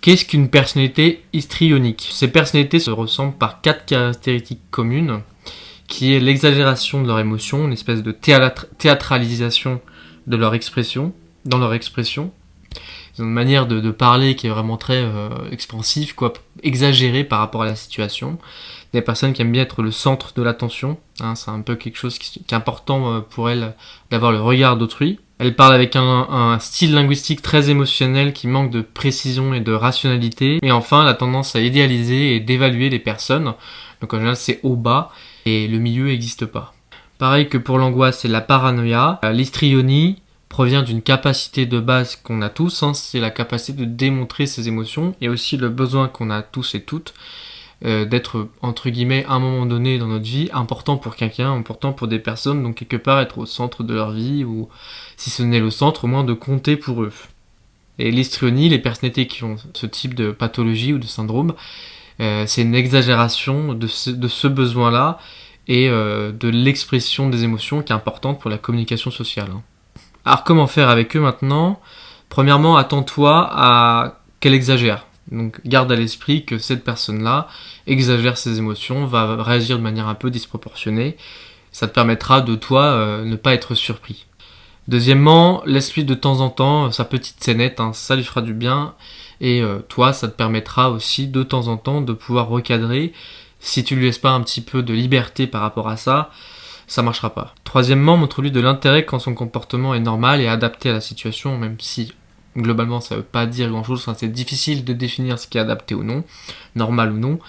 Qu'est-ce qu'une personnalité histrionique? Ces personnalités se ressemblent par 4 caractéristiques communes, qui est l'exagération de leurs émotions, une espèce de théâtralisation de leur expression, dans leur expression. Ils ont une manière de parler qui est vraiment très expansive, quoi, exagérée par rapport à la situation. Des personnes qui aiment bien être le centre de l'attention, hein, c'est un peu quelque chose qui est important pour elles d'avoir le regard d'autrui. Elle parle avec un style linguistique très émotionnel qui manque de précision et de rationalité. Et enfin, la tendance à idéaliser et d'évaluer les personnes. Donc en général, c'est haut bas et le milieu n'existe pas. Pareil que pour l'angoisse et la paranoïa, l'histrionie provient d'une capacité de base qu'on a tous, hein, c'est la capacité de démontrer ses émotions et aussi le besoin qu'on a tous et toutes d'être, entre guillemets, à un moment donné dans notre vie, important pour quelqu'un, important pour des personnes, donc quelque part être au centre de leur vie, ou si ce n'est le centre, au moins de compter pour eux. Et l'histrionie, les personnalités qui ont ce type de pathologie ou de syndrome, c'est une exagération de ce besoin-là et de l'expression des émotions qui est importante pour la communication sociale. Alors comment faire avec eux maintenant? Premièrement, attends-toi à qu'elle exagère. Donc garde à l'esprit que cette personne-là exagère ses émotions, va réagir de manière un peu disproportionnée. Ça te permettra de toi ne pas être surpris. Deuxièmement, laisse-lui de temps en temps sa petite scénette, hein, ça lui fera du bien. Et toi, ça te permettra aussi de temps en temps de pouvoir recadrer. Si tu lui laisses pas un petit peu de liberté par rapport à ça, ça marchera pas. Troisièmement, montre-lui de l'intérêt quand son comportement est normal et adapté à la situation, même si globalement ça veut pas dire grand chose, enfin, c'est difficile de définir ce qui est adapté ou non, normal ou non,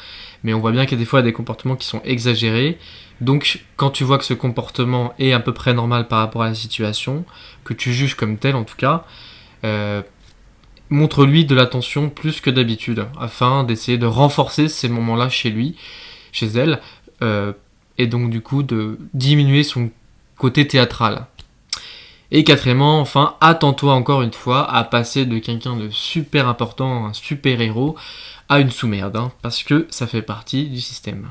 mais on voit bien qu'il y a des fois des comportements qui sont exagérés. Donc quand tu vois que ce comportement est à peu près normal par rapport à la situation, que tu juges comme tel en tout cas, montre-lui de l'attention plus que d'habitude, afin d'essayer de renforcer ces moments-là chez lui, chez elle, et donc du coup de diminuer son côté théâtral. Et quatrièmement, enfin, attends-toi encore une fois à passer de quelqu'un de super important, un super héros, à une sous-merde, hein, parce que ça fait partie du système.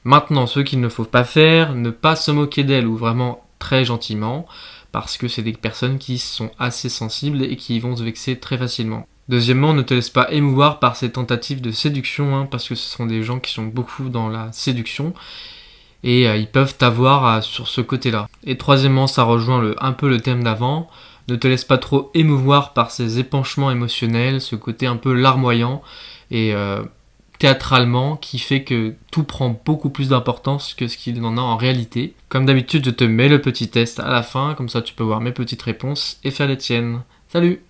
Maintenant, ce qu'il ne faut pas faire, ne pas se moquer d'elle, ou vraiment très gentiment, parce que c'est des personnes qui sont assez sensibles et qui vont se vexer très facilement. Deuxièmement, ne te laisse pas émouvoir par ces tentatives de séduction, hein, parce que ce sont des gens qui sont beaucoup dans la séduction, et ils peuvent t'avoir sur ce côté-là. Et troisièmement, ça rejoint un peu le thème d'avant, ne te laisse pas trop émouvoir par ces épanchements émotionnels, ce côté un peu larmoyant et théâtralement qui fait que tout prend beaucoup plus d'importance que ce qu'il en a en réalité. Comme d'habitude, je te mets le petit test à la fin, comme ça tu peux voir mes petites réponses et faire les tiennes. Salut!